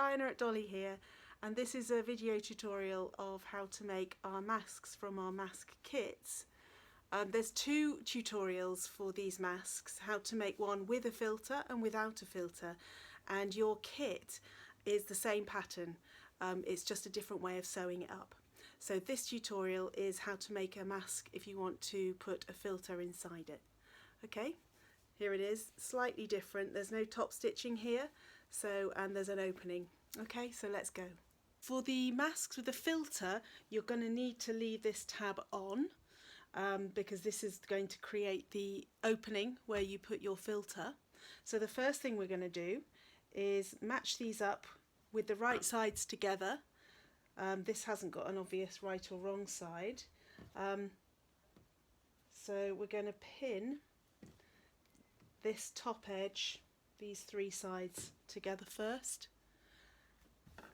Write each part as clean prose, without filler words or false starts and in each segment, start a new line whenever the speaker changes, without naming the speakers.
Diana at Dolly here, and this is a video tutorial of how to make our masks from our mask kits. There's two tutorials for these masks, how to make one with a filter and without a filter, and your kit is the same pattern, it's just a different way of sewing it up. So this tutorial is how to make a mask if you want to put a filter inside it. Okay, here it is, slightly different, there's no top stitching here, and there's an opening. Okay, so let's go. For the masks with a filter, you're going to need to leave this tab on because this is going to create the opening where you put your filter. So the first thing we're going to do is match these up with the right sides together. This hasn't got an obvious right or wrong side. So we're going to pin this top edge, these three sides together first.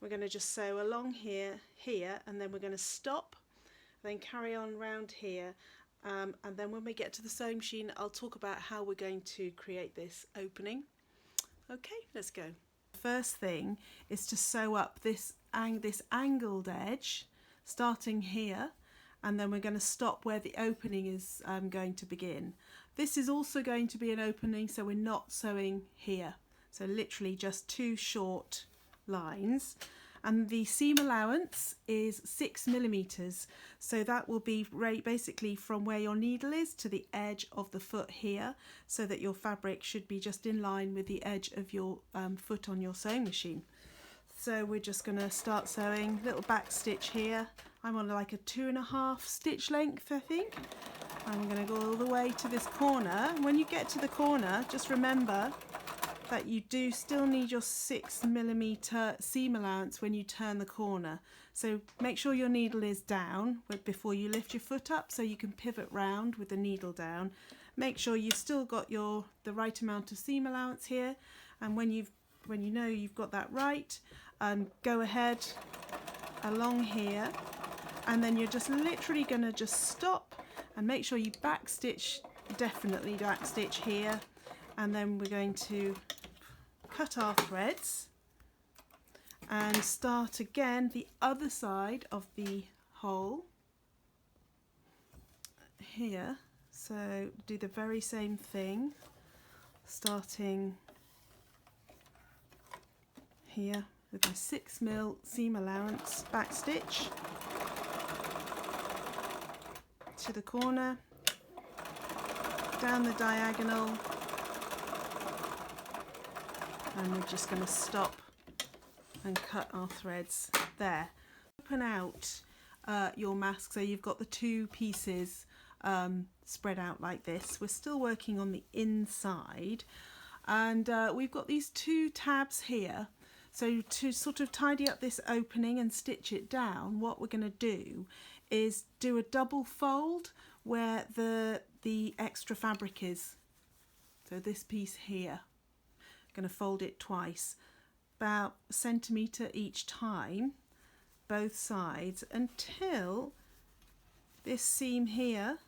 We're going to just sew along here, and then we're going to stop, then carry on round here, and then when we get to the sewing machine I'll talk about how we're going to create this opening. Okay, let's go. First thing is to sew up this angled edge starting here, and then we're going to stop where the opening is going to begin. This is also going to be an opening, so we're not sewing here, so literally just two short lines, and the seam allowance is 6mm, so that will be basically from where your needle is to the edge of the foot here, so that your fabric should be just in line with the edge of your foot on your sewing machine. So we're just going to start sewing, little back stitch here. I'm on like a 2.5 stitch length, I think. And we're going to go all the way to this corner. When you get to the corner, just remember that you do still need your 6mm seam allowance when you turn the corner. So make sure your needle is down before you lift your foot up, so you can pivot round with the needle down. Make sure you've still got the right amount of seam allowance here, and when you know you've got that right, go ahead along here, and then you're just literally going to just stop and make sure you backstitch, definitely backstitch here, and then we're going to cut our threads and start again the other side of the hole here. So do the very same thing, starting here with my 6mm seam allowance backstitch to the corner, down the diagonal, and we're just going to stop and cut our threads there. Open out your mask so you've got the two pieces spread out like this. We're still working on the inside, and we've got these two tabs here. So to sort of tidy up this opening and stitch it down, what we're going to do is do a double fold where the extra fabric is. So this piece here, I'm going to fold it twice, about 1 centimetre each time, both sides, until this seam here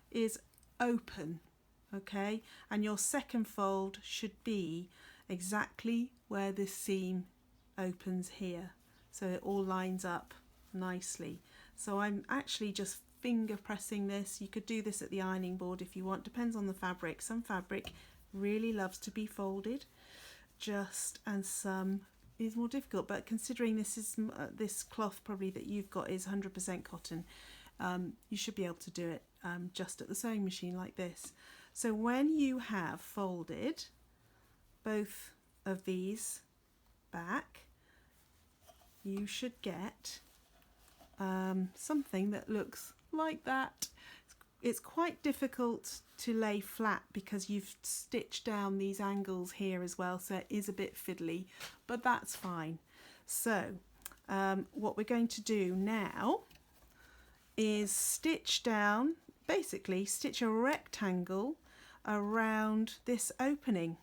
is open. Okay, and your second fold should be exactly where this seam opens here, so it all lines up nicely. So I'm actually just finger pressing this. You could do this at the ironing board if you want, depends on the fabric. Some fabric really loves to be folded, and some is more difficult, but considering this cloth probably that you've got is 100% cotton, you should be able to do it just at the sewing machine like this. So when you have folded both of these back, you should get something that looks like that. It's quite difficult to lay flat because you've stitched down these angles here as well, so it is a bit fiddly, but that's fine. So what we're going to do now is stitch down, basically stitch a rectangle around this opening.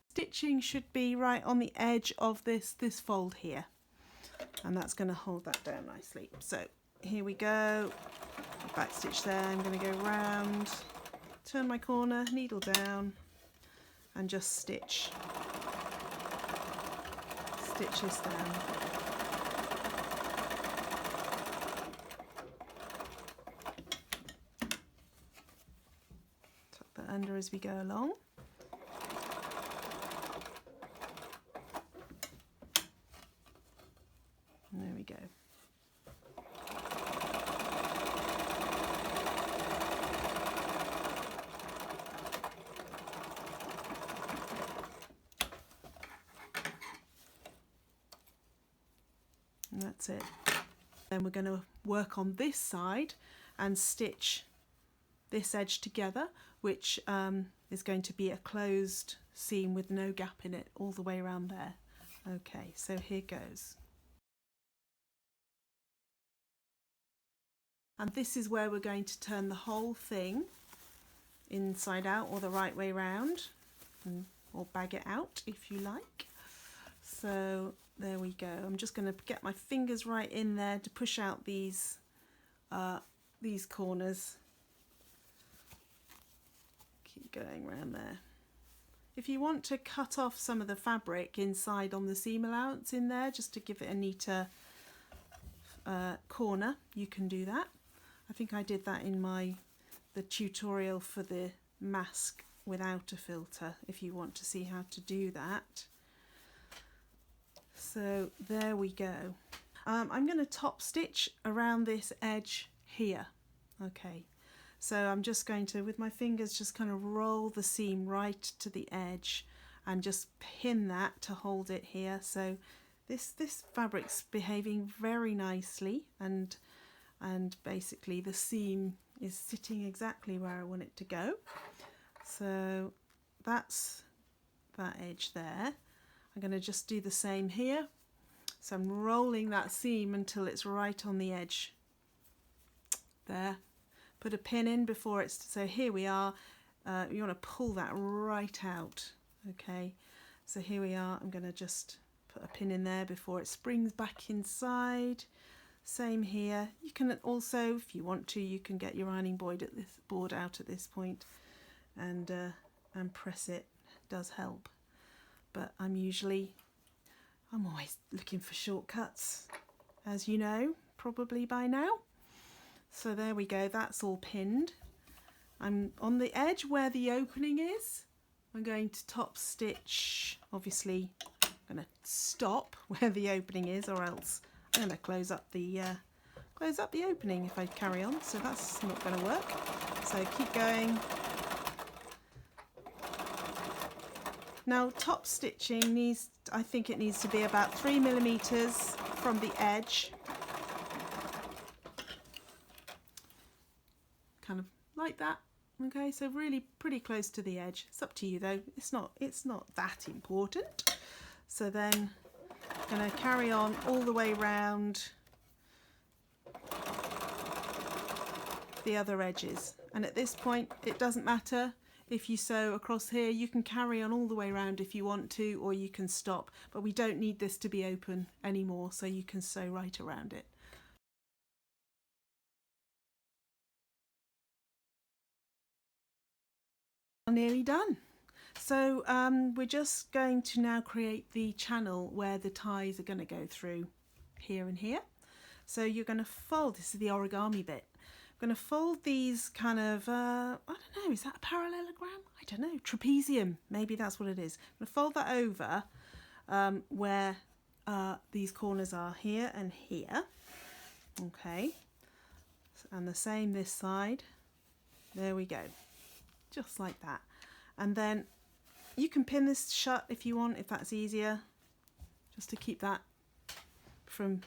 Stitching should be right on the edge of this fold here, and that's going to hold that down nicely. So here we go, back stitch there. I'm going to go round, turn my corner, needle down, and just stitch stitch this down. Tuck that under as we go along. And there we go. And that's it. Then we're going to work on this side and stitch this edge together, which is going to be a closed seam with no gap in it all the way around there. Okay, so here goes. And this is where we're going to turn the whole thing inside out, or the right way round, or bag it out if you like. So there we go. I'm just going to get my fingers right in there to push out these corners. Keep going around there. If you want to cut off some of the fabric inside on the seam allowance in there, just to give it a neater corner, you can do that. I think I did that in the tutorial for the mask without a filter, if you want to see how to do that. So there we go. I'm going to top stitch around this edge here. Okay, so I'm just going to, with my fingers, just kind of roll the seam right to the edge and just pin that to hold it here. So this fabric's behaving very nicely, and basically the seam is sitting exactly where I want it to go. So that's that edge there. I'm going to just do the same here. So I'm rolling that seam until it's right on the edge. There. Put a pin in before it's, so here we are. You want to pull that right out. Okay, so here we are. I'm going to just put a pin in there before it springs back inside. Same here. You can also, if you want to, you can get your ironing board out at this point and press it. It does help. But I'm always looking for shortcuts, as you know, probably by now. So there we go, that's all pinned. I'm on the edge where the opening is. I'm going to top stitch, obviously I'm going to stop where the opening is, or else I'm going to close up the opening if I carry on, so that's not going to work. So keep going. Now top stitching needs, I think it needs to be about 3 millimeters from the edge. Kind of like that. Okay, so really pretty close to the edge. It's up to you though. It's not that important. So then I'm going to carry on all the way round the other edges. And at this point it doesn't matter. If you sew across here, you can carry on all the way around if you want to, or you can stop, but we don't need this to be open anymore, so you can sew right around it. Nearly done. So we're just going to now create the channel where the ties are going to go through here and here. So you're going to fold, this is the origami bit. I'm going to fold these kind of, I don't know, is that a parallelogram? I don't know, trapezium, maybe that's what it is. I'm going to fold that over where these corners are here and here. Okay, and the same this side. There we go, just like that. And then you can pin this shut if you want, if that's easier, just to keep that from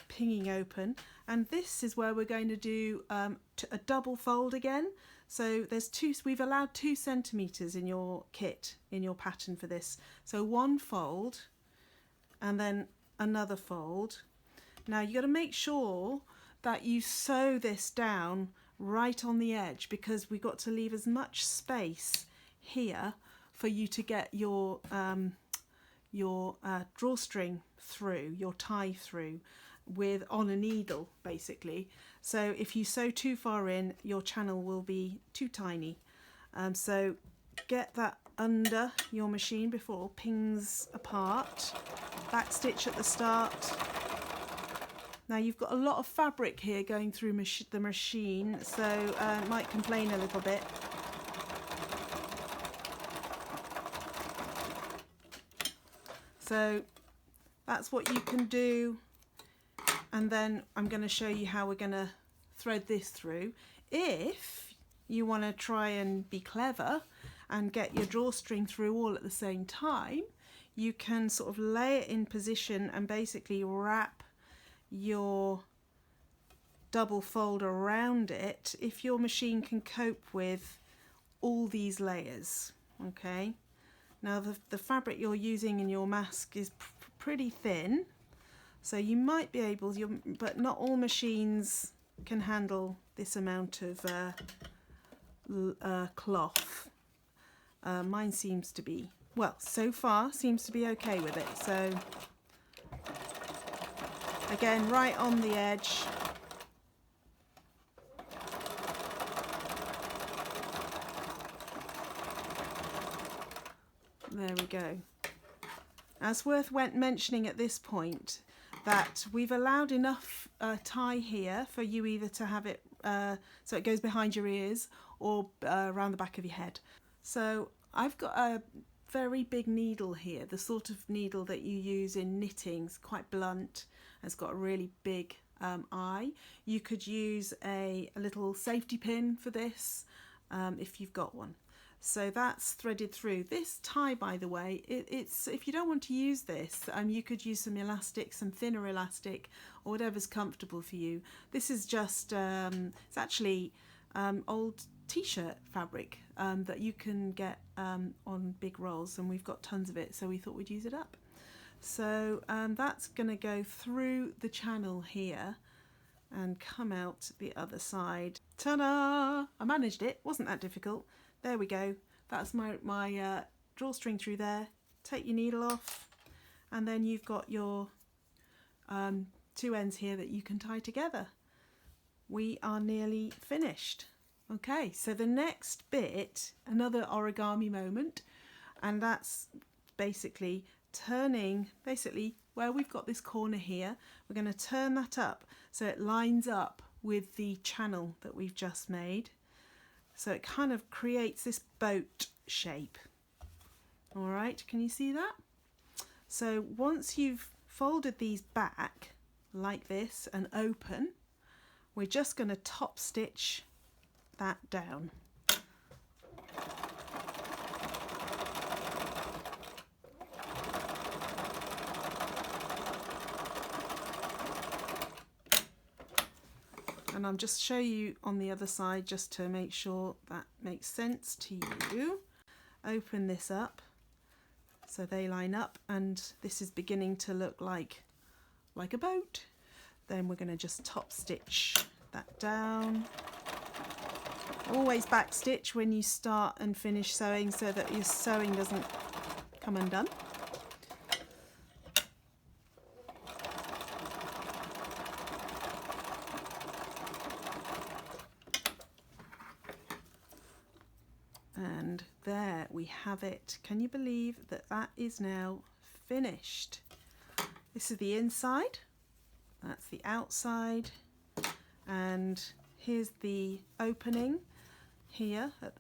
pinging open. And this is where we're going to do a double fold again. So there's we've allowed 2 centimeters in your kit, in your pattern for this. So one fold and then another fold. Now you got to make sure that you sew this down right on the edge, because we've got to leave as much space here for you to get your drawstring through, your tie through, on a needle basically. So if you sew too far in, your channel will be too tiny. So get that under your machine before it pings apart. back stitch at the start. Now you've got a lot of fabric here going through the machine, so it might complain a little bit. So that's what you can do, and then I'm going to show you how we're going to thread this through. If you want to try and be clever and get your drawstring through all at the same time, you can sort of lay it in position and basically wrap your double fold around it if your machine can cope with all these layers. Okay, now the fabric you're using in your mask is pretty thin, so you might be able, but not all machines can handle this amount of cloth. Mine seems to be, well, so far seems to be okay with it. So again, right on the edge. There we go. Now it's worth mentioning at this point that we've allowed enough tie here for you either to have it so it goes behind your ears or around the back of your head. So I've got a very big needle here, the sort of needle that you use in knitting. It's quite blunt and it's got a really big eye. You could use a little safety pin for this if you've got one. So that's threaded through. This tie, by the way, it's if you don't want to use this, you could use some elastic, some thinner elastic, or whatever's comfortable for you. This is just, it's actually old t-shirt fabric that you can get on big rolls, and we've got tons of it, so we thought we'd use it up. So that's going to go through the channel here and come out the other side. Ta-da! I managed it, wasn't that difficult. There we go. That's my drawstring through there. Take your needle off, and then you've got your two ends here that you can tie together. We are nearly finished. Okay, so the next bit, another origami moment, and that's basically turning, where we've got this corner here, we're going to turn that up so it lines up with the channel that we've just made. So it kind of creates this boat shape. All right, can you see that? So once you've folded these back like this and open, we're just going to top stitch that down. And I'll just show you on the other side just to make sure that makes sense to you. Open this up so they line up, and this is beginning to look like a boat. Then we're going to just top stitch that down. Always back stitch when you start and finish sewing so that your sewing doesn't come undone. And there we have it. Can you believe that that is now finished? This is the inside, that's the outside, and here's the opening here at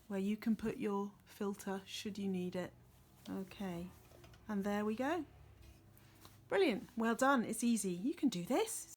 where you can put your filter should you need it. Okay, and there we go. Brilliant, well done. It's easy, you can do this.